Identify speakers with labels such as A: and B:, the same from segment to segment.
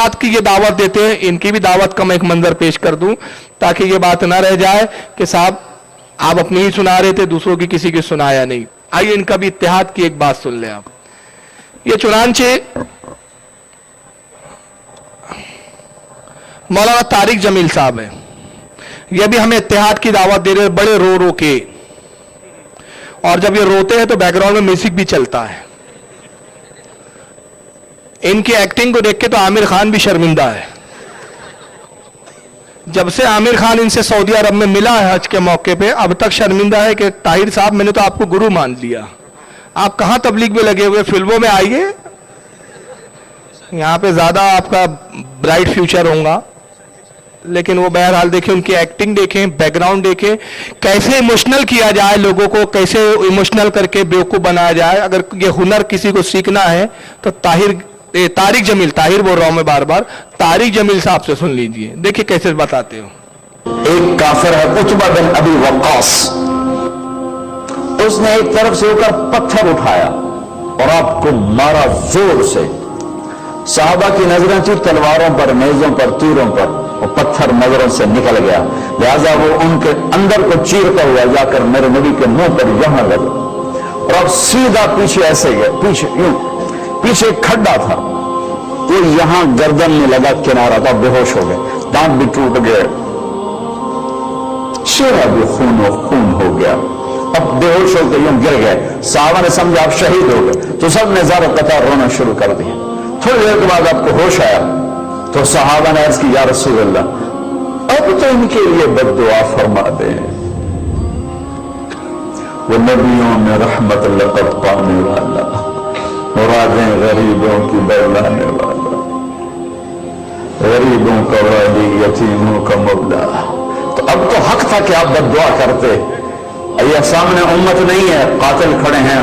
A: इत्तेहाद की ये दावत देते हैं, इनकी भी दावत का मैं एक मंजर पेश कर दूं ताकि ये बात ना रह जाए कि साहब आप अपनी ही सुना रहे थे, दूसरों की किसी की सुनाया नहीं। आइए इनका भी इत्तेहाद की एक बात सुन लें आप। ये चुनांचे मौलाना तारिक जमील साहब है, ये भी हमें इत्तेहाद की दावत दे रहे हैं बड़े रो रो के, और जब ये रोते हैं तो बैकग्राउंड में म्यूजिक भी चलता है। इनकी एक्टिंग को देख के तो आमिर खान भी शर्मिंदा है। जब से आमिर खान इनसे सऊदी अरब में मिला है हज के मौके पे, अब तक शर्मिंदा है कि ताहिर साहब मैंने तो आपको गुरु मान लिया, आप कहां तबलीग में लगे हुए, फिल्मों में आइए, यहां पे ज्यादा आपका ब्राइट फ्यूचर होगा। लेकिन वो बहरहाल देखें, उनकी एक्टिंग देखें, बैकग्राउंड देखें, कैसे इमोशनल किया जाए लोगों को, कैसे इमोशनल करके बेवकूफ बनाया जाए। अगर ये हुनर किसी को सीखना है तो तारिक जमील, ताहिर बोल रहा हूं मैं बार बार, तारिक जमील साहब से सुन लीजिए, देखिए कैसे बताते हो।
B: एक काफिर है उतबा बिन अबी वक्कास, उसने एक तरफ से होकर पत्थर उठाया और आपको मारा जोर से। साहबा की नजरें थी तलवारों पर, नेज़ों पर, तीरों पर, और पत्थर नजरों से निकल गया, लिहाजा वो उनके अंदर को चीरता हुआ जाकर मेरे नबी के मुंह पर यहां लगा, और अब सीधा पीछे ऐसे गए, पीछे यूं, पीछे खड्डा था, वो यहां गर्दन में लगा, किनारा था, बेहोश हो गए, दांत भी टूट गए, चेहरा भी खून हो गया, अब बेहोश होकर यूं गिर गए। साहबा ने समझा आप शहीद हो गए, तो सब ने ज़ारो कतार रोना शुरू कर दिया। थोड़ी देर के बाद आपको होश आया तो सहाबा ने अर्ज की, या रसूल अल्लाह, अब तो इनके लिए बद्दुआ फरमा दे, वो नबियों में रहमत लक़ब पाने वाला, मुरादें गरीबों की बरलाने वाला, गरीबों का वाली, यतीमों का मौला। तो अब तो हक था कि आप बद्दुआ करते। ये सामने उम्मत नहीं है, कातिल खड़े हैं,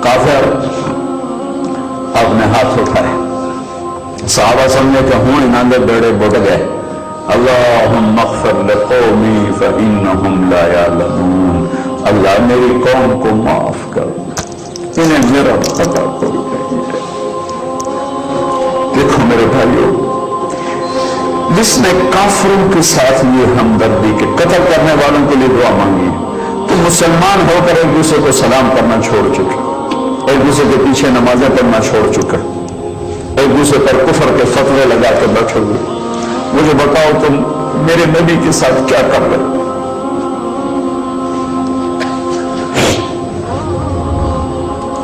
B: काफिर। आपने हाथ उठाए, साहबा समझे कि हूं इनांदे बेड़े बुड़ गए। अल्लाहुम्मा अग़फ़िर लिक़ौमी फ़इन्नहुम ला यअलमून, अल्लाह मेरी कौम को माफ कर, इन्हें मेरा पता कोई नहीं है। देखो मेरे भाइयों, जिसने काफिरों के साथ ये हमदर्दी के कत्ल करने वालों के लिए दुआ मांगी, तो मुसलमान होकर एक दूसरे को सलाम करना छोड़ चुके, एक दूसरे के पीछे नमाजें पढ़ना छोड़ चुके, एक दूसरे पर कुफर के फतवे लगा के बैठे हुए। मुझे बताओ तुम मेरे नबी के साथ क्या कर रहे?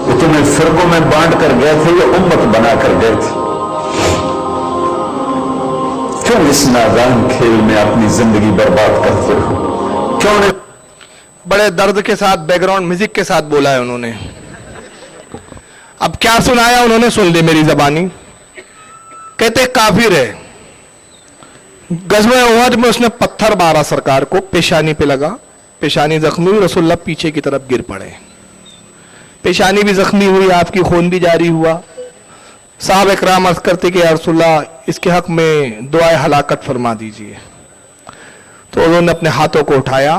B: वो तुम्हें फिरकों में बांट कर गए थे या उम्मत बना कर गए थे? क्यों इस नादान खेल में अपनी जिंदगी बर्बाद करते हो? क्यों नहीं?
A: बड़े दर्द के साथ बैकग्राउंड म्यूजिक के साथ बोला है उन्होंने। अब क्या सुनाया उन्होंने, सुन ले मेरी जबानी। कहते काफिर है, गज़वे उहद में उसने पत्थर मारा सरकार को, पेशानी पे लगा, पेशानी जख्मी हुई, रसूलुल्लाह पीछे की तरफ गिर पड़े, पेशानी भी जख्मी हुई, आपकी खून भी जारी हुआ। साहब इकराम अर्ज़ करते कि या रसूलुल्लाह इसके हक में दुआए हलाकत फरमा दीजिए। तो उन्होंने अपने हाथों को उठाया।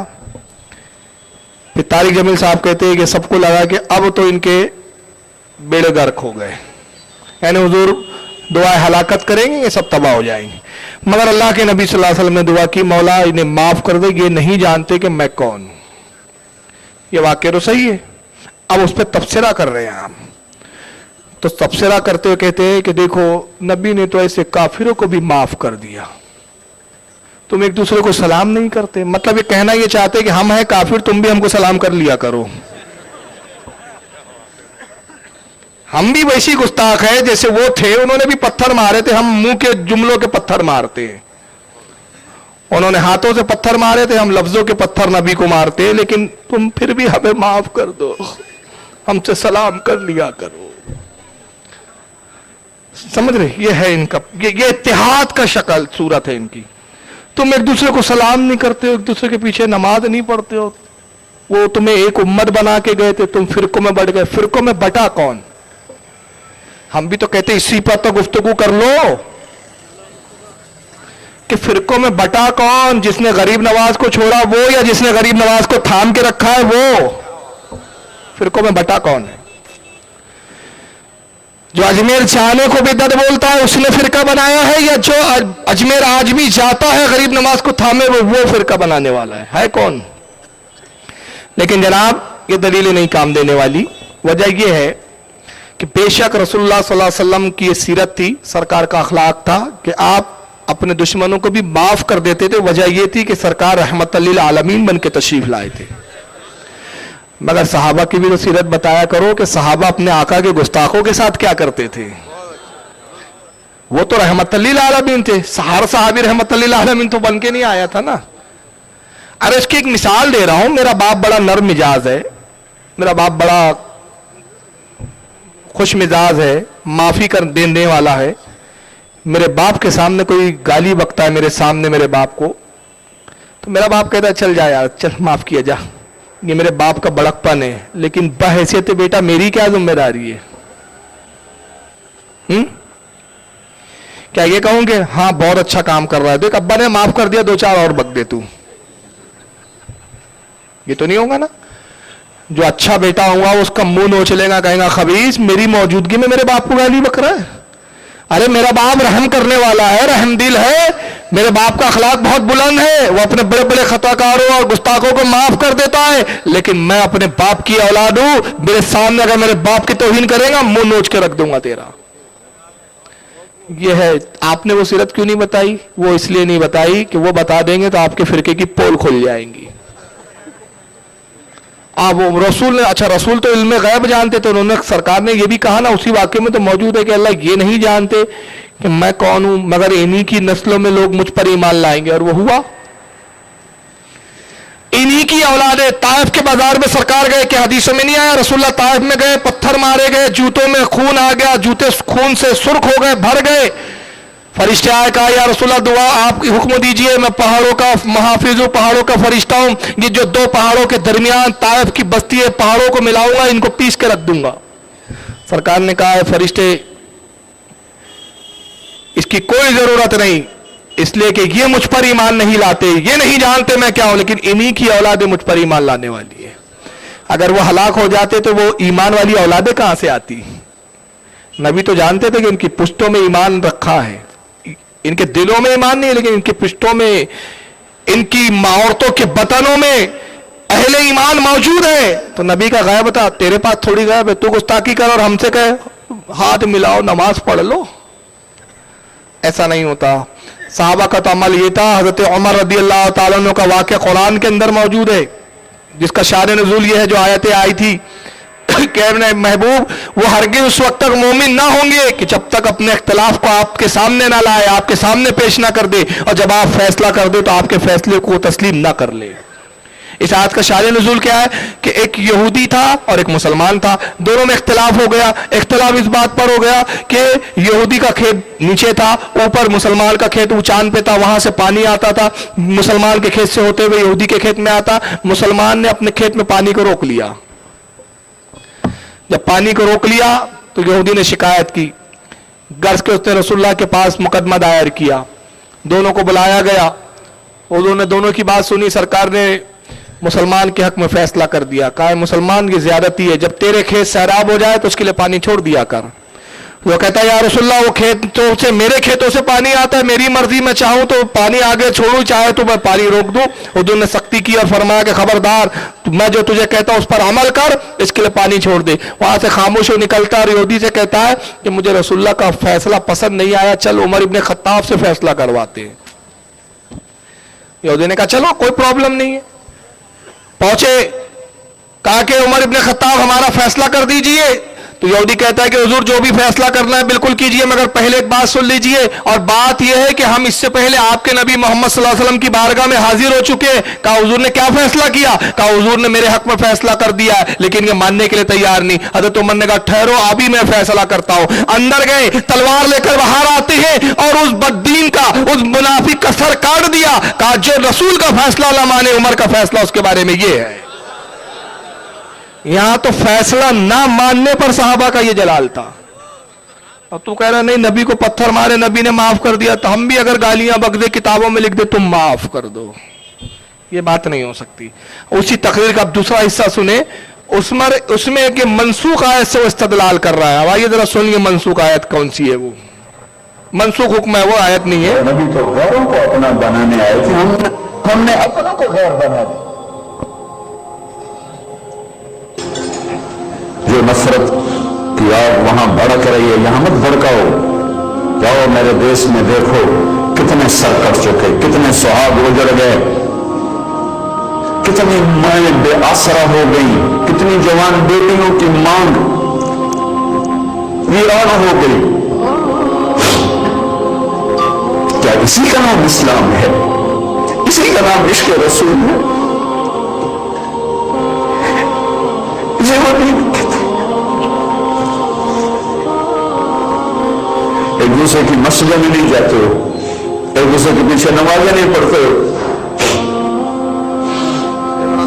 A: फिर तारिक जमील साहब कहते हैं कि सबको लगा कि अब तो इनके बेड़े गर्क हो गए, यानी हुजूर दुआए हलाकत करेंगे, ये सब तबाह हो जाएंगे। मगर अल्लाह के नबी सल्लल्लाहु अलैहि वसल्लम ने दुआ की, मौला इन्हें माफ कर दे, ये नहीं जानते कि मैं कौन हूं। ये वाक़या तो सही है। अब उस पर तबसरा कर रहे हैं हम, तो तबसरा करते हुए कहते हैं कि देखो नबी ने तो ऐसे काफिरों को भी माफ कर दिया, तुम एक दूसरे को सलाम नहीं करते। मतलब ये कहना ये चाहते कि हम हैं काफिर, तुम भी हमको सलाम कर लिया करो। हम भी वैसी गुस्ताख है जैसे वो थे, उन्होंने भी पत्थर मारे थे, हम मुंह के जुमलों के पत्थर मारते हैं। उन्होंने हाथों से पत्थर मारे थे, हम लफ्जों के पत्थर नबी को मारते हैं। लेकिन तुम फिर भी हमें माफ कर दो, हमसे सलाम कर लिया करो। समझ रहे, ये है इनका, ये इत्तेहाद का शक्ल सूरत है इनकी। तुम एक दूसरे को सलाम नहीं करते हो, एक दूसरे के पीछे नमाज नहीं पढ़ते हो। वो तुम्हें एक उम्मत बना के गए थे, तुम फिरकों में बढ़ गए। फिरकों में बटा कौन? हम भी तो कहते इसी पर तो गुफ्तगू कर लो कि फिरकों में बटा कौन? जिसने गरीब नवाज को छोड़ा वो, या जिसने गरीब नवाज को थाम के रखा है वो? फिरकों में बटा कौन है? जो अजमेर जाने को बिदअत बोलता है उसने फिरका बनाया है, या जो अजमेर आज भी जाता है गरीब नमाज को थामे वो फिरका बनाने वाला है कौन? लेकिन जनाब ये दलीलें नहीं काम देने वाली। वजह ये है कि बेशक रसूलुल्लाह सल्लल्लाहु अलैहि वसल्लम की ये सीरत थी, सरकार का अखलाक था कि आप अपने दुश्मनों को भी माफ कर देते थे। वजह ये थी कि सरकार रहमत लिल आलमीन बन के तशरीफ लाए थे। मगर सहाबा की भी तो सीरत बताया करो कि सहाबा अपने आका के गुस्ताखों के साथ क्या करते थे। वो तो रहमत लिल आलमीन थे, हर सहाबी रहमत लिल आलमीन तो बन के नहीं आया था ना। अरे इसकी एक मिसाल दे रहा हूं। मेरा बाप बड़ा नर्म मिजाज है, मेरा बाप बड़ा खुश मिजाज है, माफी कर देने वाला है। मेरे बाप के सामने कोई गाली बकता है मेरे सामने मेरे बाप को, तो मेरा बाप कहता है चल जा यार, चल माफ किया जा। ये मेरे बाप का बड़कपन है, लेकिन बहैसियत बेटा मेरी क्या जिम्मेदारी है? क्या ये कहूंगे हाँ बहुत अच्छा काम कर रहा है, देख अब्बा ने माफ कर दिया, 2-4 और बक दे तू? ये तो नहीं होगा ना। जो अच्छा बेटा होगा उसका मुंह नोच लेगा, कहेगा खबीस मेरी मौजूदगी में मेरे बाप को गाली बक रहा है। अरे मेरा बाप रहम करने वाला है, रहमदिल है, मेरे बाप का अखलाक बहुत बुलंद है, वो अपने बड़े बड़े खताकारों और गुस्ताखों को माफ कर देता है। लेकिन मैं अपने बाप की औलाद हूं, मेरे सामने अगर मेरे बाप की तौहीन करेगा मुंह नोच के रख दूंगा तेरा। ये है। आपने वो सीरत क्यों नहीं बताई? वो इसलिए नहीं बताई कि वो बता देंगे तो आपके फिरके की पोल खुल जाएंगी। वो रसूल ने, अच्छा रसूल तो इल्म गैब जानते थे, उन्होंने सरकार ने ये भी कहा ना, उसी वाक्य में तो मौजूद है कि अल्लाह ये नहीं जानते कि मैं कौन हूं, मगर इन्हीं की नस्लों में लोग मुझ पर ईमान लाएंगे। और वो हुआ। इन्हीं की औलादे ताइफ के बाजार में सरकार गए, कि हदीसों में नहीं आया रसूलुल्लाह ताइफ में गए, पत्थर मारे गए, जूतों में खून आ गया, जूते खून से सुर्ख हो गए, भर गए। फरिश्ते आए, कहा या रसूलल्लाह दुआ आप हुक्म दीजिए, मैं पहाड़ों का मुहाफिज हूं, पहाड़ों का फरिश्ता हूं, ये जो 2 पहाड़ों के दरमियान ताइफ की बस्ती है, पहाड़ों को मिलाऊंगा, इनको पीस के रख दूंगा। सरकार ने कहा है फरिश्ते इसकी कोई जरूरत नहीं, इसलिए कि ये मुझ पर ईमान नहीं लाते, ये नहीं जानते मैं क्या हूं, लेकिन इन्हीं की औलादे मुझ पर ईमान लाने वाली है। अगर वो हलाक हो जाते तो वो ईमान वाली औलादे कहां से आती? नबी तो जानते थे कि इनकी पुश्तों में ईमान रखा है, इनके दिलों में ईमान नहीं है, लेकिन इनकी पुश्तों में, इनकी औरतों के बतनों में अहले ईमान मौजूद है। तो नबी का गैब था, तेरे पास थोड़ी गैब है, तू गुस्ताखी कर और हमसे कहे हाथ मिलाओ नमाज पढ़ लो। ऐसा नहीं होता। साहबा का तो अमल ये था। हजरत उमर रदी अल्लाह ताला अन्हु का वाक़या कुरान के अंदर मौजूद है, जिसका शान नुज़ूल ये है, जो आयतें आई थी कहने महबूब वो हरगिज़ उस वक्त तक मोमिन ना होंगे कि जब तक अपने इख्तिलाफ को आपके सामने ना लाए, आपके सामने पेश ना कर दे, और जब आप फैसला कर दे तो आपके फैसले को तस्लीम ना कर ले। इस आयत का शान नुज़ूल क्या है कि एक यहूदी था और एक मुसलमान था, दोनों में इख्तिलाफ हो गया। इख्तिलाफ इस बात पर हो गया कि यहूदी का खेत नीचे था, ऊपर मुसलमान का खेत ऊंचान पे था, वहां से पानी आता था, मुसलमान के खेत से होते हुए यहूदी के खेत में आता। मुसलमान ने अपने खेत में पानी को रोक लिया। जब पानी को रोक लिया तो यहूदी ने शिकायत की, गर्ज के उसने रसूलुल्लाह के पास मुकदमा दायर किया। दोनों को बुलाया गया, उन्होंने दोनों की बात सुनी। सरकार ने मुसलमान के हक में फैसला कर दिया, कहा मुसलमान की ज्यादती है, जब तेरे खेत सैराब हो जाए तो उसके लिए पानी छोड़ दिया कर। वो कहता है या रसूलल्लाह वो खेतों से, मेरे खेतों से पानी आता है, मेरी मर्जी, मैं चाहूं तो पानी आगे छोड़ूं, चाहे तो मैं पानी रोक दूं। हुजूर ने सख्ती की और फरमाया कि खबरदार, मैं जो तुझे कहता हूं उस पर अमल कर, इसके लिए पानी छोड़ दे। वहां से खामोश हो निकलता है, यहूदी से कहता है कि मुझे रसूलल्लाह का फैसला पसंद नहीं आया, चल उमर इब्ने खत्ताब से फैसला करवाते हैं। यहूदी ने कहा चलो कोई प्रॉब्लम नहीं है। पहुंचे, कहा कि उमर इब्ने खत्ताब हमारा फैसला कर दीजिए। तो यहूदी कहता है कि हुजूर जो भी फैसला करना है बिल्कुल कीजिए, मगर पहले एक बात सुन लीजिए, और बात यह है कि हम इससे पहले आपके नबी मोहम्मद सल्लल्लाहु अलैहि वसल्लम की बारगाह में हाजिर हो चुके हैं। कहा हुजूर ने क्या फैसला किया? कहा हुजूर ने मेरे हक में फैसला कर दिया है, लेकिन ये मानने के लिए तैयार नहीं। हजरत उमर ने कहा ठहरो, अभी मैं फैसला करता हूं। अंदर गए, तलवार लेकर बाहर आते हैं और उस बद्दीन का, उस मुनाफिक का सर काट दिया। कहा जो रसूल का फैसला न माने, उमर का फैसला उसके बारे में ये है। यहां तो फैसला ना मानने पर साहबा का ये जलाल था। अब तू कह रहा नहीं नबी को पत्थर मारे, नबी ने माफ कर दिया, तो हम भी अगर गालियां बक दे, किताबों में लिख दे तुम माफ कर दो, ये बात नहीं हो सकती। उसी तकरीर का अब दूसरा हिस्सा सुने। उसमें एक मनसूख आयत से वो इस्तदलाल कर रहा है। अब आइए जरा सुनिए मनसूख आयत कौन सी है। वो मनसूख हुक्म है, वो आयत नहीं है।
B: नबी तो गैरों को अपना बनाने आए थे, हमने अपनों को गैर बना दिया। जो नफरत की आग वहां भड़क रही है, यहां मत भड़काओ। जाओ मेरे देश में देखो कितने सर कट चुके, कितने सुहाग उजड़ गए, कितनी माएं बेआसरा हो गई, कितनी जवान बेटियों की मांग वीरान हो गई। क्या इसी का नाम इस्लाम है? इसी का नाम इश्क रसूल है? ये वो नहीं कहते। एक दूसरे की मस्जिद में नहीं जाते हो, एक दूसरे के पीछे नमाजें नहीं पढ़ते हो,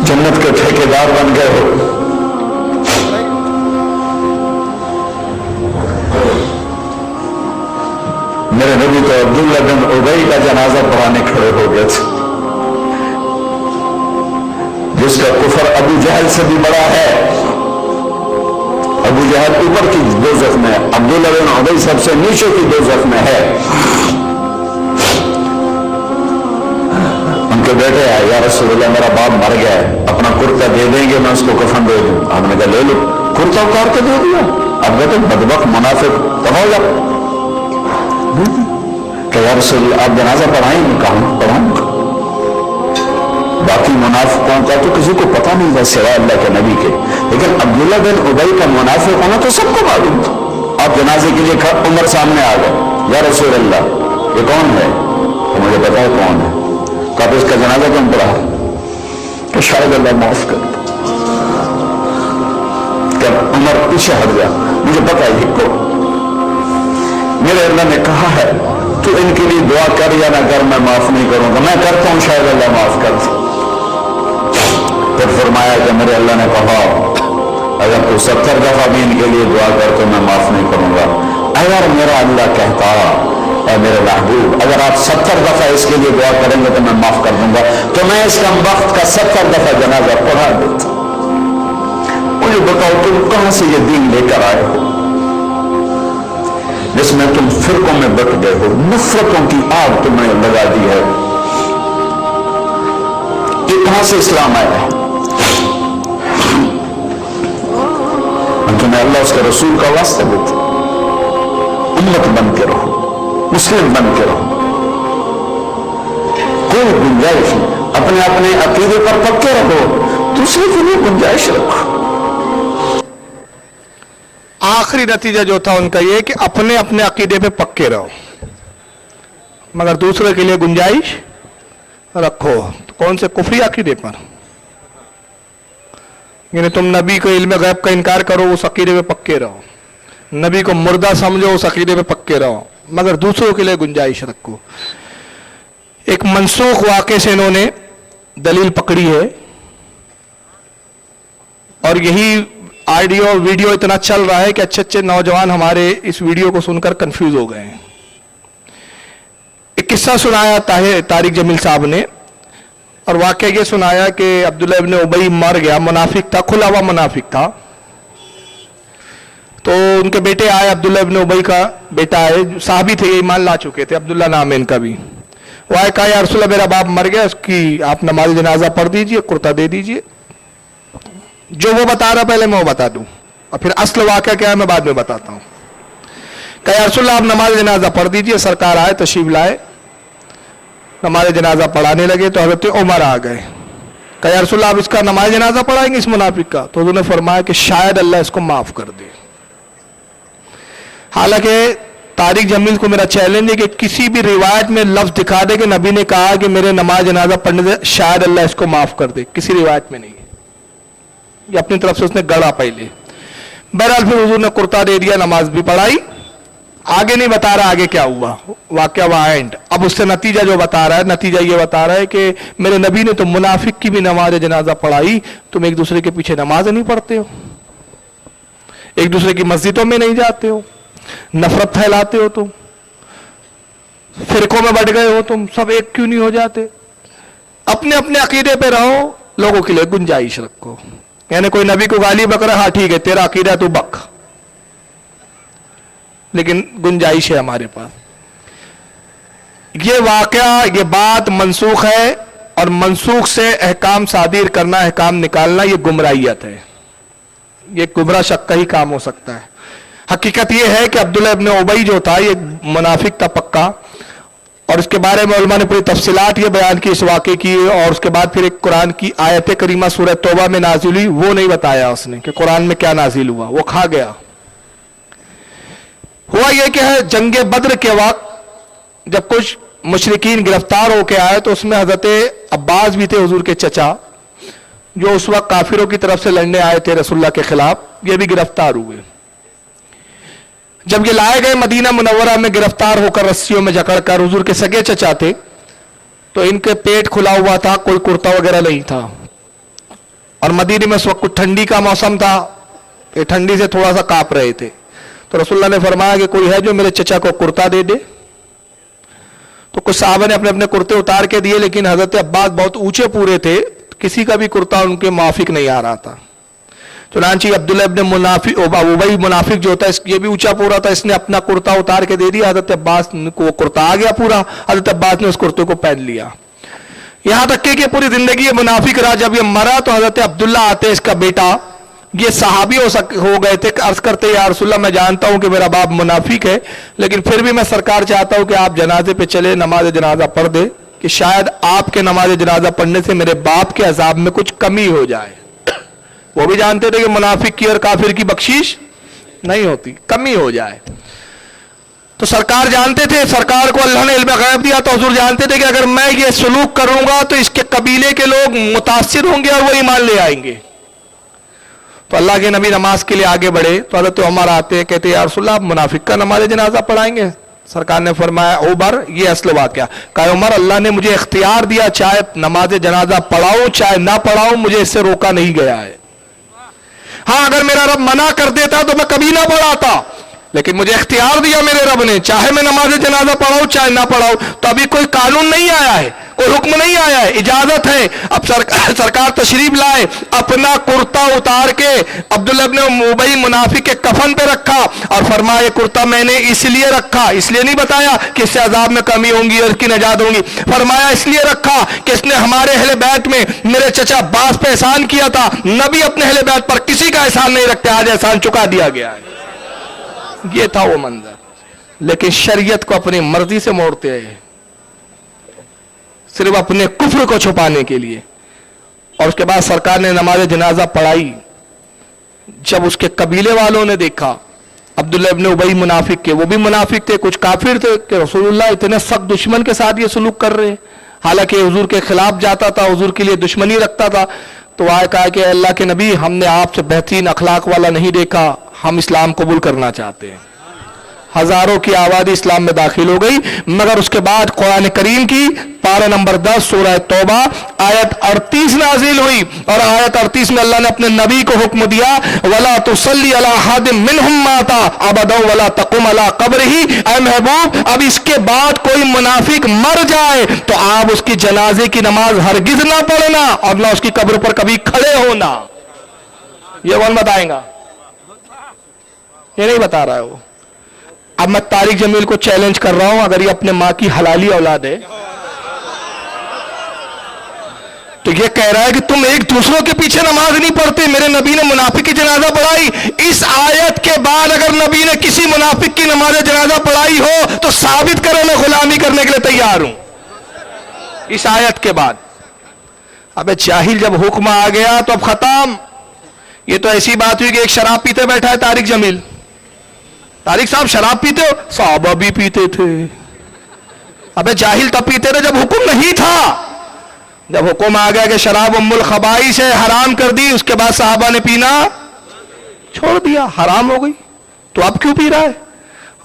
B: जन्नत के ठेकेदार बन गए हो। मेरे नबी तो अब्दुल्ला बिन उबई का जनाजा पढ़ाने खड़े हो गए थे, जिसका कुफर अबू जहल से भी बड़ा है। अबू जहल ऊपर की दोज़ख में, अब्दुल्ला बिन उबई सबसे नीचे की दोज़ख में है। उनके बेटे आए, या रसूलल्लाह मेरा बाप मर गया है, अपना कुर्ता दे देंगे, मैं उसको कफन दे दूं। आपने कहा ले लो, कुर्ता उतार के दे दिया। अब बेटे बदबख्त मुनाफिक तो हो जा। कि या रसूलल्लाह आप जनाजा पढ़ाएंगे? कहा पढ़ाऊंगा। बाकी मुनाफिकों का तो किसी को पता नहीं था सिवाय अल्लाह के नबी के, लेकिन अब्दुल्ला बिन उबई का मुनाफिक होना तो सबको मालूम था। आप जनाजे के लिए उमर सामने आ गए, या रसूलल्लाह ये कौन है? तो मुझे पता है कौन है। कब इसका जनाजा क्यों पढ़ा? तो शायद अल्लाह माफ कर। क्या उमर पीछे हट गया, मुझे पता है को मेरे अल्लाह ने कहा है तू इनके लिए दुआ कर या ना कर, मैं माफ नहीं करूंगा। मैं करता हूं, शायद अल्लाह माफ कर। फिर फरमाया कि मेरे अल्लाह ने कहा अगर तू 70 दफा भी इनके लिए दुआ कर तो मैं माफ नहीं करूंगा। अगर मेरा अल्लाह कहता और मेरे महबूब अगर आप 70 दफा इसके लिए दुआ करेंगे तो मैं माफ कर दूंगा, तो मैं इस कम वक्त का 70 दफा जनाजा पढ़ा देता। मुझे बताओ तुम कहां से ये दीन लेकर आए हो जिसमें तुम फिरकों में बट गए हो, नफरतों की आग तुमने लगा दी है। ये कहां से इस्लाम आया है? तुम्हें अल्लाह उसके रसूल का वास्ता देता, उम्मत बन के रहो, मुस्लिम बन के रहो, कोई गुंजाइश नहीं। अपने अपने अकीदे पर पक्के रहो, दूसरे के लिए गुंजाइश रखो।
A: आखिरी नतीजा जो था उनका ये कि अपने अपने अकीदे पे पक्के रहो, मगर दूसरे के लिए गुंजाइश रखो। तो कौन से कुफरी अकीदे पर? यानी तुम नबी को इल्म गैब का इनकार करो, उस अकीदे पे पक्के रहो, नबी को मुर्दा समझो, उस अकीदे पे पक्के रहो, मगर दूसरों के लिए गुंजाइश रखो। एक मनसूख वाक़े से इन्होंने दलील पकड़ी है, और यही ऑडियो वीडियो इतना चल रहा है कि अच्छे अच्छे नौजवान हमारे इस वीडियो को सुनकर कंफ्यूज हो गए हैं। एक किस्सा सुनाया तारिक जमील साहब ने, और वाकया ये सुनाया कि अब्दुल्ला इब्न उबई मर गया, मुनाफिक था, खुला हुआ मुनाफिक था। तो उनके बेटे आए, अब्दुल्ला इब्न उबई का बेटा आए, साहबी थे, ईमान ला चुके थे, अब्दुल्ला नाम है इनका भी। वो आए, कहा या रसूलल्लाह मेरा बाप मर गया, उसकी आप नमाज जनाजा पढ़ दीजिए, कुर्ता दे दीजिए। जो वो बता रहा पहले मैं वो बता दूं, और फिर असल वाकया क्या है मैं बाद में बताता हूं। कहा या रसूलल्लाह आप नमाज जनाजा पढ़ दीजिए। सरकार आए, तशरीफ लाए, नमाज जनाजा पढ़ाने लगे तो हज़रत उमर आ गए। कहा या रसूलल्लाह आप इसका नमाज जनाजा पढ़ाएंगे इस मुनाफिक का? तो उन्होंने फरमाया कि शायद अल्लाह इसको माफ कर दे। हालांकि तारिक जमील को मेरा चैलेंज है कि किसी भी रिवायत में लफ्ज दिखा दे कि नबी ने कहा कि मेरे नमाज जनाजा पढ़ने से शायद अल्लाह इसको माफ कर दे, किसी रिवायत में नहीं है, ये अपनी तरफ से उसने गढ़ा पहले। बहरहाल फिर हुजूर ने कुर्ता दे दिया, नमाज भी पढ़ाई, आगे नहीं बता रहा आगे क्या हुआ, वाकया वहां एंड। अब उससे नतीजा जो बता रहा है, नतीजा ये बता रहा है कि मेरे नबी ने तो मुनाफिक की भी नमाज जनाजा पढ़ाई, तुम एक दूसरे के पीछे नमाज नहीं पढ़ते हो, एक दूसरे की मस्जिदों में नहीं जाते हो, नफरत फैलाते हो, तुम फिरकों में बढ़ गए हो, तुम सब एक क्यों नहीं हो जाते? अपने अपने अकीदे पे रहो, लोगों के लिए गुंजाइश रखो। यानी कोई नबी को गाली बक रहा है, हाँ ठीक है तेरा अकीदा तू बक, लेकिन गुंजाइश है हमारे पास। ये वाकया, ये बात मनसूख है, और मनसूख से अहकाम सादिर करना, अहकाम निकालना, ये गुमराहियत है, ये गुमराह शक का ही काम हो सकता है। हकीकत ये है कि अब्दुल्लाह इब्न उबई जो था ये मुनाफिक था पक्का, और इसके बारे में उलमा ने पूरी तफसीलात ये बयान की इस वाक़े की, और उसके बाद फिर एक कुरान की आयत करीमा सूरह तौबा में नाजिल हुई, वो नहीं बताया उसने कि कुरान में क्या नाजिल हुआ, वो खा गया। हुआ यह कि है जंगे बद्र के वक्त जब कुछ मुशरिकीन गिरफ्तार होके आए तो उसमें हजरत अब्बास भी थे, हुजूर के चचा, जो उस वक्त काफिरों की तरफ से लड़ने आए थे रसूलुल्लाह के खिलाफ, ये भी गिरफ्तार हुए। जब ये लाए गए मदीना मुनव्वरा में गिरफ्तार होकर रस्सियों में जकड़कर, हुजूर के सगे चचा थे, तो इनके पेट खुला हुआ था, कोई कुर्ता वगैरह नहीं था, और मदीने में उस वक्त कुछ ठंडी का मौसम था, ये ठंडी से थोड़ा सा कांप रहे थे। तो रसूलुल्लाह ने फरमाया कि कोई है जो मेरे चचा को कुर्ता दे दे। तो कुछ साहबा ने अपने अपने कुर्ते उतार के दिए, लेकिन हजरत अब्बास बहुत ऊंचे पूरे थे, किसी का भी कुर्ता उनके माफिक नहीं आ रहा था। चुनांची अब्दुल्लाह इब्न उबई मुनाफिक जो था, ये भी ऊंचा पूरा था, इसने अपना कुर्ता उतार के दे दिया, हजरत अब्बास को वो कुर्ता आ गया पूरा, हजरत अब्बास ने उस कुर्ते को पहन लिया। यहां तक कि पूरी जिंदगी ये मुनाफिक रहा। जब ये मरा तो हजरत अब्दुल्ला आते, इसका बेटा, ये सहाबी हो गए थे, अर्ज करते या रसूलल्लाह मैं जानता हूं कि मेरा बाप मुनाफिक है, लेकिन फिर भी मैं सरकार चाहता हूं कि आप जनाजे पे चले, नमाज जनाजा पढ़ दे, कि शायद आपके नमाज जनाजा पढ़ने से मेरे बाप के अजाब में कुछ कमी हो जाए। वो भी जानते थे कि मुनाफिक की और काफिर की बख्शीश नहीं होती, कमी हो जाए। तो सरकार जानते थे, सरकार को अल्लाह ने इल्म गैब दिया, तो हुजूर जानते थे कि अगर मैं ये सलूक करूंगा तो इसके कबीले के लोग मुतासिर होंगे और वो ईमान ले आएंगे। तो अल्लाह के नबी नमाज के लिए आगे बढ़े, तो हज़रत उमर आते हैं, कहते हैं या रसूलल्लाह आप मुनाफिक का नमाज जनाजा पढ़ाएंगे? सरकार ने फरमाया उमर ये असल वाक़या, कहा उमर अल्लाह ने मुझे इख्तियार दिया, चाहे नमाज जनाजा पढ़ाऊं चाहे ना पढ़ाऊं, मुझे इससे रोका नहीं गया है। हाँ अगर मेरा रब मना कर देता तो मैं कभी ना पढ़ाता, लेकिन मुझे इख्तियार दिया मेरे रब ने, चाहे मैं नमाज जनाजा पढ़ाऊं चाहे ना पढ़ाऊं। तो अभी कोई कानून नहीं आया है, कोई हुक्म नहीं आया है, इजाजत है। अब सरकार तशरीफ लाए, अपना कुर्ता उतार के अब्दुल्लाह इब्न उबई मुनाफिक के कफन पे रखा और फरमाया ये कुर्ता मैंने इसलिए रखा, इसलिए नहीं बताया कि इससे अजाब में कमी होंगी और इसकी नजात होंगी, फरमाया इसलिए रखा कि इसने हमारे अहले बैत में मेरे चचा अब्बास पे एहसान किया था। नबी अपने अहले बैत पर किसी का एहसान नहीं रखते, आज एहसान चुका दिया गया है। ये था वो मंजर, लेकिन शरीयत को अपनी मर्जी से मोड़ते हैं, सिर्फ अपने कुफ्र को छुपाने के लिए। और उसके बाद सरकार ने नमाज जनाजा पढ़ाई। जब उसके कबीले वालों ने देखा अब्दुल्लाह इब्न उबई मुनाफिक के, वो भी मुनाफिक थे, कुछ काफिर थे, कि रसूलुल्लाह इतने सख्त दुश्मन के साथ ये सलूक कर रहे हैं, हालांकि हुजूर के खिलाफ जाता था, हुजूर के लिए दुश्मनी रखता था। तो आए कहा कि अल्लाह के नबी हमने आपसे बेहतरीन अखलाक वाला नहीं देखा, हम इस्लाम कबूल करना चाहते हैं। हजारों की आबादी इस्लाम में दाखिल हो गई। मगर उसके बाद कुरान करीम की पारा नंबर 10 सूरह तौबा आयत 38 नाजिल हुई, और आयत 38 में अल्लाह ने अपने नबी को हुक्म दिया वला तुसल्ली अला हादिम मिनहुम माता अबदा वला तकुम अला कब्रिही। ऐ महबूब अब इसके बाद कोई मुनाफिक मर जाए तो आप उसकी जनाजे की नमाज हरगिज ना पढ़ना और ना उसकी कब्र पर कभी खड़े होना। ये कौन बताएगा? ये नहीं बता रहा है वो। अब मैं तारिक जमील को चैलेंज कर रहा हूं, अगर ये अपने मां की हलाली औलाद है तो ये कह रहा है कि तुम एक दूसरों के पीछे नमाज नहीं पढ़ते, मेरे नबी ने मुनाफिक की जनाजा पढ़ाई। इस आयत के बाद अगर नबी ने किसी मुनाफिक की नमाज जनाजा पढ़ाई हो तो साबित करो मैं गुलामी करने के लिए तैयार हूं। इस आयत के बाद अबे जाहिल, जब हुक्म आ गया तो अब खत्म। ये तो ऐसी बात हुई कि एक शराब पीते बैठा है तारिक जमील। तारिक साहब शराब पीते हो? साहबा भी पीते थे। अबे जाहिल तब पीते थे जब हुक्म नहीं था। जब हुक्म आ गया कि शराब उम्मुल खबाइस है, हराम कर दी, उसके बाद साहबा ने पीना छोड़ दिया, हराम हो गई। तो अब क्यों पी रहा है?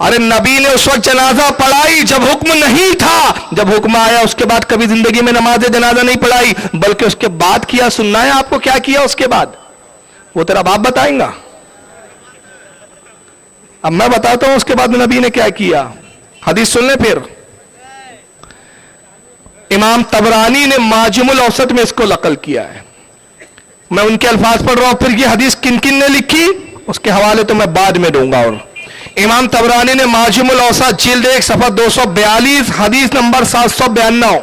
A: अरे नबी ने उस वक्त जनाजा पढ़ाई जब हुक्म नहीं था, जब हुक्म आया उसके बाद कभी जिंदगी में नमाज जनाजा नहीं पढ़ाई, बल्कि उसके बाद किया। सुनना है आपको क्या किया उसके बाद? वो तेरा बाप बताएगा। अब मैं बताता हूं उसके बाद नबी ने क्या किया। हदीस सुन ले फिर। इमाम तबरानी ने माजिमुल औसत में इसको नकल किया है। मैं उनके अल्फाज पढ़ रहा हूं, फिर ये हदीस किन किन ने लिखी उसके हवाले तो मैं बाद में दूंगा। और इमाम तबरानी ने माजिमुल औसत जिल्द 1 सफा 242 हदीस नंबर 792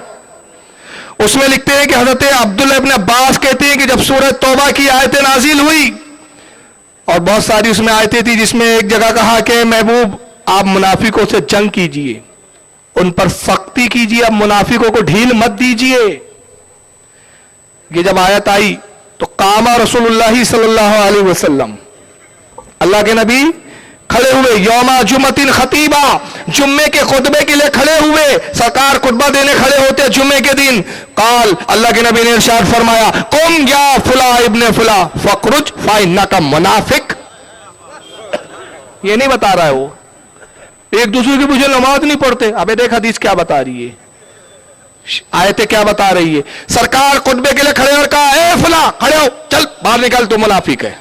A: उसमें लिखते हैं कि हजरत अब्दुल्लाह इब्न अब्बास कहते हैं कि जब सूरह तौबा की आयतें नाजिल हुई और बहुत सारी उसमें आयतें थी, जिसमें एक जगह कहा कि महबूब आप मुनाफिकों से जंग कीजिए, उन पर सख्ती कीजिए, अब मुनाफिकों को ढील मत दीजिए। ये जब आयत आई तो कामा रसूलुल्लाह सल्लल्लाहु अलैहि वसल्लम, अल्लाह के नबी खड़े हुए, यौमा जुम्मतिन खतीबा, जुम्मे के खुतबे के लिए खड़े हुए। सरकार खुतबा देने खड़े होते जुम्मे के दिन। काल, अल्लाह के नबी ने इरशाद फरमाया, कुम या फुला इब्ने फुला फखरुज फाइन्ना का मुनाफिक। ये नहीं बता रहा है वो, एक दूसरे की मुझे नमाज नहीं पढ़ते। अबे देख हदीस क्या बता रही है, आयतें क्या बता रही है। सरकार खुतबे के लिए खड़े और कहा, ए फुला खड़े हो, चल बाहर निकल, तू मुनाफिक है।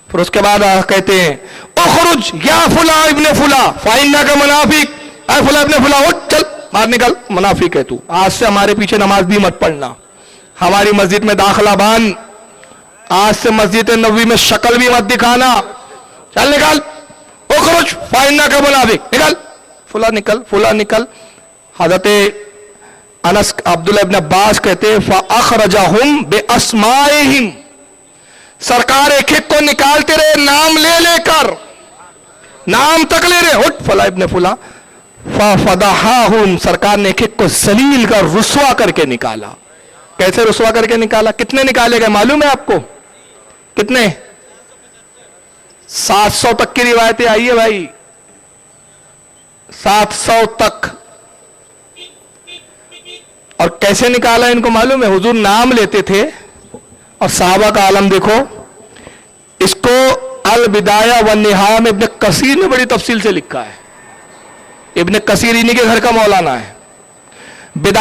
A: फिर उसके बाद कहते हैं, उखरुज या फुला इब्ने फुला फाइन्ना का मुनाफिक, ए फुला इब्ने फुला उठ, चल बाहर निकल, मुनाफिक है तू। आज से हमारे पीछे नमाज भी मत पढ़ना, हमारी मस्जिद में दाखिला बांध, आज से मस्जिद नबवी में शक्ल भी मत दिखाना, चल निकल, उखरुज फाइन्ना का मुनाफिक, निकल, फुला निकल, फुला निकल। हजरत अनस अब्दुल्लाह इब्न अब्बास कहते हैं, फअखरजहुम बिअस्माइहिम, सरकार एक एक को निकालते रहे, नाम ले लेकर, नाम तक ले रहे, उठ फला इब्ने फुला, फफदहाहुम, सरकार ने एक एक को जलील कर रुसवा करके निकाला। कैसे रुसवा करके निकाला? कितने निकाले गए मालूम है आपको? कितने? 700 तक की रिवायतें आई है भाई, 700 तक। और कैसे निकाला इनको मालूम है? हुजूर नाम लेते थे और साहबा का आलम देखो। इसको अल बिदाया व निहाया में इब्न कसीर ने बड़ी तफसील से लिखा है। इब्न कसीर इन्हीं के घर का मौलाना है।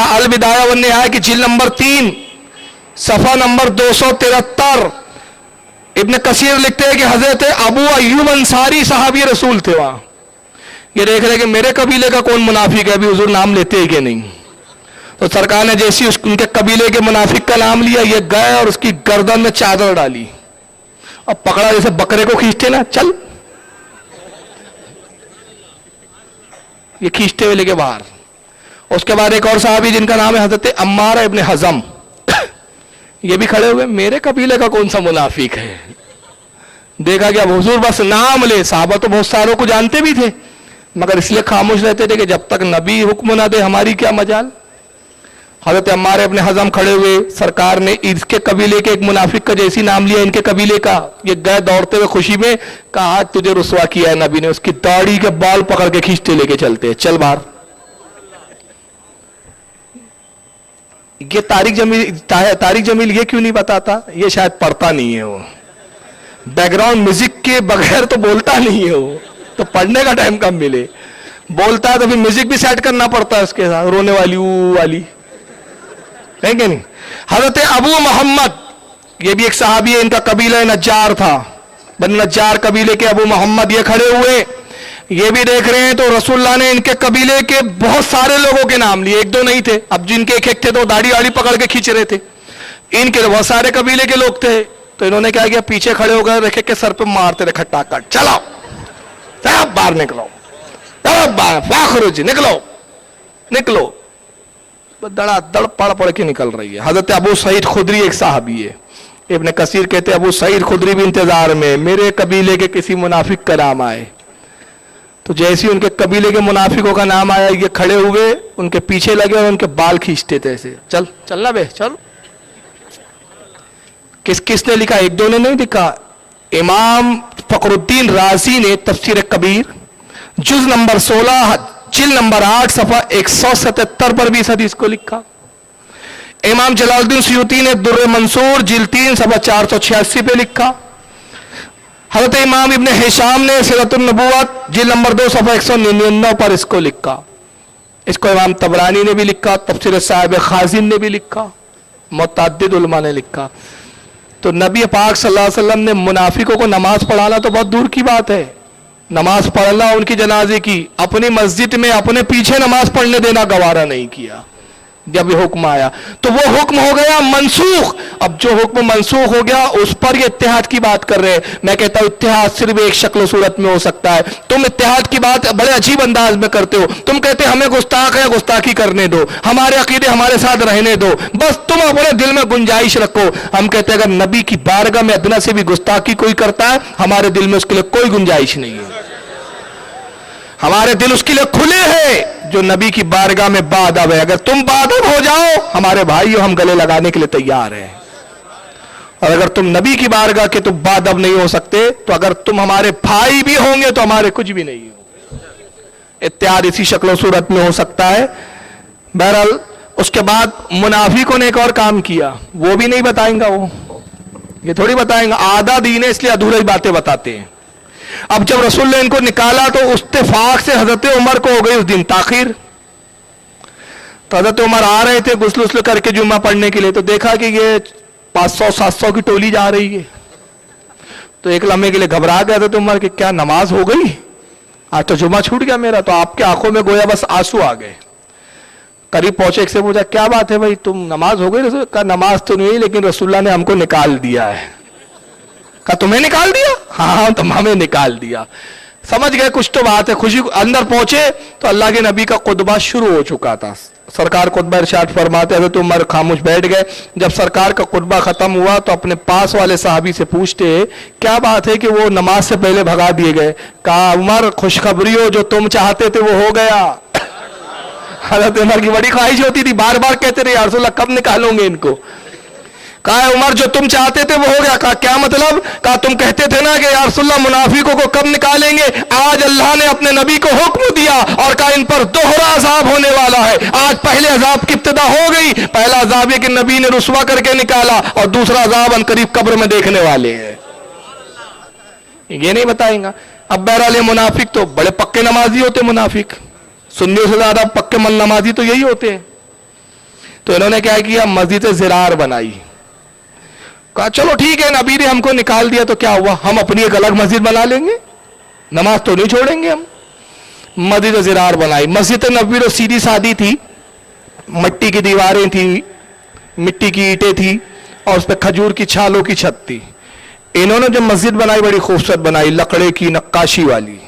A: अल बिदाया व निहाया की जिल्द नंबर 3 सफा नंबर 273 इब्न कसीर लिखते हैं कि हजरत अबू अय्यूब अंसारी सहाबी रसूल थे वहां। ये देख रहे कि मेरे कबीले का कौन मुनाफिक है, अभी हुजूर नाम लेते हैं कि नहीं। तो सरकार ने जैसी उनके कबीले के मुनाफिक का नाम लिया, ये गए और उसकी गर्दन में चादर डाली और पकड़ा, जैसे बकरे को खींचते ना, चल, ये खींचते हुए लेके बाहर। उसके बाद एक और साहबी जिनका नाम है हजरत अम्मार इब्न हजम, ये भी खड़े हुए, मेरे कबीले का कौन सा मुनाफिक है। देखा कि अब हुजूर बस नाम ले, साहबा तो बहुत सारों को जानते भी थे मगर इसलिए खामोश रहते थे कि जब तक नबी हुक्म ना दे हमारी क्या मजाल। हजरत अम्मार इब्न हजम खड़े हुए, सरकार ने इसके कबीले के एक मुनाफिक का जैसी नाम लिया इनके कबीले का, ये गए दौड़ते हुए खुशी में, कहा आज तुझे रुसवा किया है नबी ने। उसकी दाढ़ी के बाल पकड़ के खींचते लेके चलते, चल बाहर। ये तारिक जमील ये क्यों नहीं बताता? ये शायद पढ़ता नहीं है, वो बैकग्राउंड म्यूजिक के बगैर तो बोलता नहीं है, वो तो पढ़ने का टाइम कम मिले, बोलता है तो फिर म्यूजिक भी सेट करना पड़ता है उसके साथ, रोने वाली ऊ वाली, नहीं कि नहीं। हजरत अबू मोहम्मद, ये भी एक सहाबी है, इनका कबीला नज्जार था, बन नज्जार कबीले के अबू मोहम्मद ये खड़े हुए, ये भी देख रहे हैं। तो रसूलुल्लाह ने इनके कबीले के बहुत सारे लोगों के नाम लिए, एक दो नहीं थे, अब जिनके एक एक थे तो दाढ़ी वाड़ी पकड़ के खींच रहे थे, इनके तो बहुत सारे कबीले के लोग थे। तो इन्होंने क्या किया, पीछे खड़े होकर रखे के सर पे मारते रहे खट्टाकट, चलाओ सब बाहर निकलो, सब बाहर फाखरुज, निकलो निकलो, दड़ा दड़ पड़ पड़ के निकल रही है। हजरत अबू सईद खुदरी एक साहबी है, इब्न कसीर कहते हैं अबू सईद खुदरी भी इंतजार में, मेरे कबीले के किसी मुनाफिक का नाम आए। तो जैसे ही उनके कबीले के मुनाफिकों का नाम आया, ये खड़े हुए उनके पीछे लगे और उनके बाल खींचते थे ऐसे, चल चलना बे चल। किसने लिखा? एक दो ने नहीं लिखा, इमाम फखरुद्दीन राजी ने तफसीर कबीर जुज नंबर 16 जिल्द नंबर 8 सफा 177 पर भी इस हदीस को लिखा। इमाम जलालुद्दीन सुयूती ने दुर्र मंसूर जिल्द 3 सफा 486 पे लिखा। हजरत इमाम इब्न हिशाम ने सीरतुन नबुव्वत जिल्द नंबर 2 सफा 199 पर इसको लिखा। इसको इमाम तबरानी ने भी लिखा, तफसीर साहिब खाजिन ने भी लिखा, मुतअद्दिद उलमा ने लिखा। तो नबी पाक सल्लल्लाहु अलैहि वसल्लम ने मुनाफिकों को नमाज पढ़ाना तो बहुत दूर की बात है, नमाज पढ़ना उनकी जनाजे की, अपनी मस्जिद में अपने पीछे नमाज पढ़ने देना गवारा नहीं किया। जब ये हुक्म आया तो वो हुक्म हो गया मनसूख। अब जो हुक्म मनसूख हो गया उस पर ये इत्तेहाद की बात कर रहे हैं। मैं कहता हूं इत्तेहाद सिर्फ एक शक्ल सूरत में हो सकता है। तुम इत्तेहाद की बात बड़े अजीब अंदाज में करते हो। तुम कहते हमें गुस्ताख है, गुस्ताखी करने दो, हमारे अकीदे हमारे साथ रहने दो, बस तुम अपने दिल में गुंजाइश रखो। हम कहते हैं अगर नबी की बारगाह में अदना से भी गुस्ताखी कोई करता है, हमारे दिल में उसके लिए कोई गुंजाइश नहीं है। हमारे दिल उसके लिए खुले हैं जो नबी की बारगाह में बादब है। अगर तुम बादब हो जाओ हमारे भाइयों, हम गले लगाने के लिए तैयार हैं। और अगर तुम नबी की बारगाह के तुम बादब नहीं हो सकते, तो अगर तुम हमारे भाई भी होंगे तो हमारे कुछ भी नहीं हो। इत्यादि इसी शक्ल सूरत में हो सकता है। बहरहाल उसके बाद मुनाफिकों ने एक और काम किया, वो भी नहीं बताएंगा। वो ये थोड़ी बताएंगा, आधा दीन है इसलिए अधूरी बातें बताते हैं। अब जब रसूल ने इनको निकाला तो इत्तेफाक से हजरत उमर को हो गई उस दिन ताखीर। तो हजरत उमर आ रहे थे गुस्ल करके जुम्मा पढ़ने के लिए, तो देखा कि ये 500-700 की टोली जा रही है। तो एक लम्हे के लिए घबरा गया हजरत उमर कि क्या नमाज हो गई, आज तो जुम्मा छूट गया मेरा। तो आपके आंखों में गोया बस आंसू आ गए। करीब पहुंचे, एक से पूछा क्या बात है भाई, तुम नमाज हो गई? रसूल का नमाज तो नहीं, लेकिन रसूलुल्लाह ने हमको निकाल दिया है। कहा तुम्हें निकाल दिया? हाँ तुम हमें निकाल दिया। समझ गए कुछ तो बात है। खुशी अंदर पहुंचे तो अल्लाह के नबी का खुतबा शुरू हो चुका था। सरकार खुतबा इरशाद फरमाते हैं तो उमर खामोश बैठ गए। जब सरकार का खुतबा खत्म हुआ तो अपने पास वाले साहबी से पूछते क्या बात है कि वो नमाज से पहले भगा दिए गए। कहा उमर खुशखबरी हो, जो तुम चाहते थे वो हो गया। हजरत उमर की बड़ी ख्वाहिश होती थी, बार बार कहते रहे या रसूलल्लाह कब निकालोगे इनको। कहा उमर जो तुम चाहते थे वो हो गया। कहा क्या मतलब? कहा तुम कहते थे ना कि या रसूलल्लाह मुनाफिकों को कब निकालेंगे, आज अल्लाह ने अपने नबी को हुक्म दिया और कहा इन पर दोहरा अजाब होने वाला है। आज पहले अजाब की इब्तिदा हो गई। पहला अजाब ये कि नबी ने रुसवा करके निकाला, और दूसरा अजाब अनकरीब कब्र में देखने वाले हैं। ये नहीं बताएंगा। अब बहरहाल मुनाफिक तो बड़े पक्के नमाजी होते, मुनाफिक सुन्नियों से ज्यादा पक्के नमाजी तो यही होते हैं। तो इन्होंने क्या किया, मस्जिद ज़िरार बनाई। कहा चलो ठीक है, नबी ने हमको निकाल दिया तो क्या हुआ, हम अपनी एक अलग मस्जिद बना लेंगे, नमाज तो नहीं छोड़ेंगे हम। मस्जिद ज़िरार बनाई। मस्जिद नबी तो सीधी सादी थी, मिट्टी की दीवारें थी, मिट्टी की ईंटें थी, और उस पर खजूर की छालों की छत थी। इन्होंने जो मस्जिद बनाई बड़ी खूबसूरत बनाई, लकड़े की नक्काशी वाली।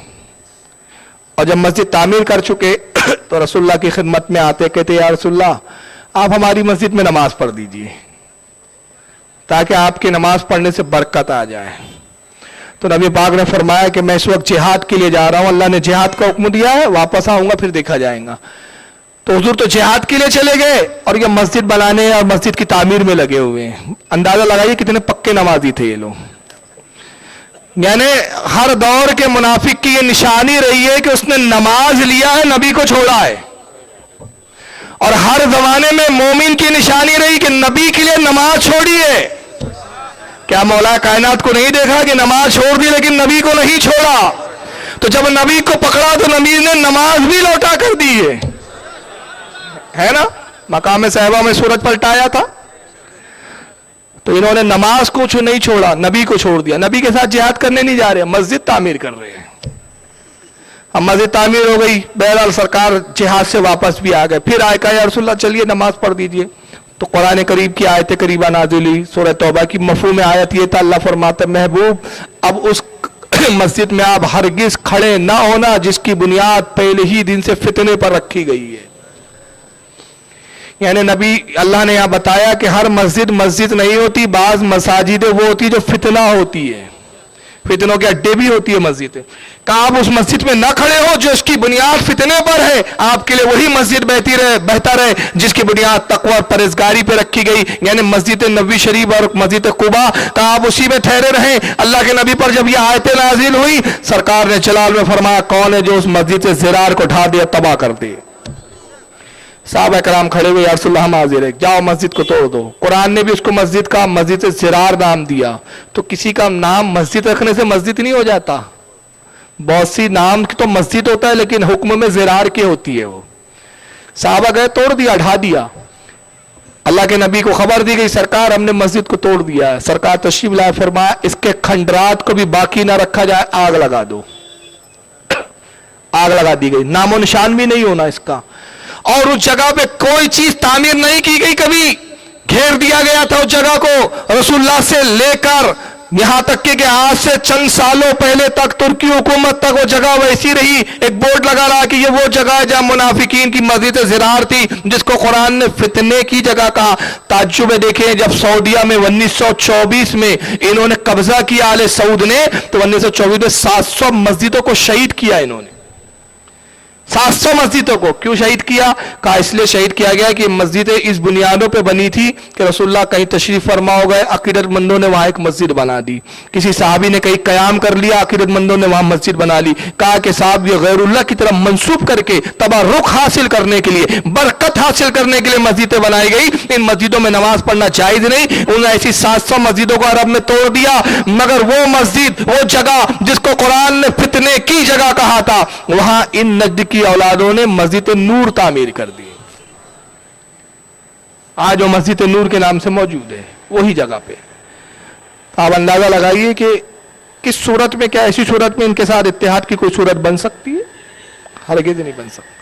A: और जब मस्जिद तामीर कर चुके तो रसूलुल्लाह की खिदमत में आते, कहते या रसूलुल्लाह आप हमारी मस्जिद में नमाज पढ़ दीजिए ताकि आपकी नमाज पढ़ने से बरकत आ जाए। तो नबी पाक ने फरमाया कि मैं इस वक्त जिहाद के लिए जा रहा हूं, अल्लाह ने जिहाद का हुक्म दिया है, वापस आऊंगा फिर देखा जाएगा। तो हुजूर तो जिहाद के लिए चले गए और ये मस्जिद बनाने और मस्जिद की तामीर में लगे हुए हैं। अंदाजा लगाइए कितने पक्के नमाजी थे ये लोग। यानी हर दौर के मुनाफिक की ये निशानी रही है कि उसने नमाज लिया है, नबी को छोड़ा है। और हर जमाने में मोमिन की निशानी रही कि नबी के लिए नमाज छोड़ी है। क्या मौला कायनात को नहीं देखा कि नमाज छोड़ दी लेकिन नबी को नहीं छोड़ा? तो जब नबी को पकड़ा तो नबी ने नमाज भी लौटा कर दी है ना। मकाम साहिबा में सूरज पलटाया था, तो इन्होंने नमाज को नहीं छोड़ा, नबी को छोड़ दिया। नबी के साथ जिहाद करने नहीं जा रहे, मस्जिद तामीर कर रहे हैं। अब मस्जिद तामीर हो गई, बहरहाल सरकार जिहाद से वापस भी आ गए। फिर आए कहा या रसूलल्लाह चलिए नमाज पढ़ दीजिए। तो कुरान करीब की आयत करीबा नाज़िल हुई, सूरह तौबा की मफ़हूम आयत ये था, अल्लाह फरमाता महबूब अब उस मस्जिद में आप हरगिज खड़े ना होना जिसकी बुनियाद पहले ही दिन से फितने पर रखी गई है। यानी नबी अल्लाह ने यहां बताया कि हर मस्जिद मस्जिद नहीं होती, बाज मसाजिदें वो होती जो फितना होती है, फितनों के अड्डे भी होती है मस्जिद। कहा आप उस मस्जिद में ना खड़े हो जो इसकी बुनियाद फितने पर है, आपके लिए वही मस्जिद बेहतर है जिसकी बुनियाद तकवा और परहेजगारी पे रखी गई, यानी मस्जिद नबी शरीफ और मस्जिद कुबा। कहा आप उसी में ठहरे रहें। अल्लाह के नबी पर जब यह आयतें नाजिल हुई, सरकार ने जलाल में फरमाया कौन है जो उस मस्जिद से ज़िरार को ढा दिया, तबाह कर दिया। साहबा कराम खड़े हुए, या रसूलल्लाह हम हाजिर है, जाओ मस्जिद को तोड़ दो। कुरान ने भी उसको मस्जिद का मस्जिद से ज़िरार नाम दिया। तो किसी का नाम मस्जिद रखने से मस्जिद नहीं हो जाता। बहुत सी नाम की तो मस्जिद होता है लेकिन हुक्म में ज़िरार की होती है। वो साहबा गए, तोड़ दिया, ढा दिया। अल्लाह के नबी को खबर दी गई सरकार हमने मस्जिद को तोड़ दिया है। सरकार तशरीफ लाए, फरमाया इसके खंडरात को भी बाकी ना रखा जाए, आग लगा दो। आग लगा दी गई, नामो निशान भी नहीं होना इसका। اور اس جگہ پہ کوئی چیز تعمیر نہیں کی گئی, کبھی گھیر دیا گیا تھا اس جگہ کو. رسول اللہ سے لے کر یہاں تک کہ آج سے چند سالوں پہلے تک ترکی حکومت تک وہ جگہ ویسی رہی. ایک بورڈ لگا رہا کہ یہ وہ جگہ ہے جہاں منافقین کی مسجد زرار تھی, جس کو قرآن نے فتنے کی جگہ کہا. تعجب ہے, دیکھیں جب سعودیہ میں 1924 میں انہوں نے قبضہ کیا آل سعود نے, تو 1924 میں 700 مسجدوں کو شہید کیا انہوں نے. 700 مسجدوں کو کیوں شہید کیا؟ کہا اس لیے شہید کیا گیا کہ مسجدیں اس بنیادوں پہ بنی تھی کہ رسول اللہ کہیں تشریف فرما ہو گئے, عقیدت مندوں نے وہاں ایک مسجد بنا دی. کسی صحابی نے کہیں قیام کر لیا, عقیدت مندوں نے وہاں مسجد بنا لی. کہا کہ صاحب یہ غیر اللہ کی طرف منسوب کر کے تبرک حاصل کرنے کے لیے, برکت حاصل کرنے کے لیے مسجدیں بنائی گئی. ان مسجدوں میں نماز پڑھنا جائز نہیں. انہوں نے ایسی 700 مسجدوں کو عرب میں توڑ دیا, مگر وہ مسجد, وہ جگہ جس کو قرآن نے فتنے کی جگہ کہا تھا, وہاں ان نجد کی اولادوں نے مسجد نور تعمیر کر دی. آج وہ مسجد نور کے نام سے موجود ہے وہی جگہ پہ. آپ اندازہ لگائیے کہ کس صورت میں, کیا ایسی صورت میں ان کے ساتھ اتحاد کی کوئی صورت بن سکتی ہے؟ ہرگز نہیں بن سکتی.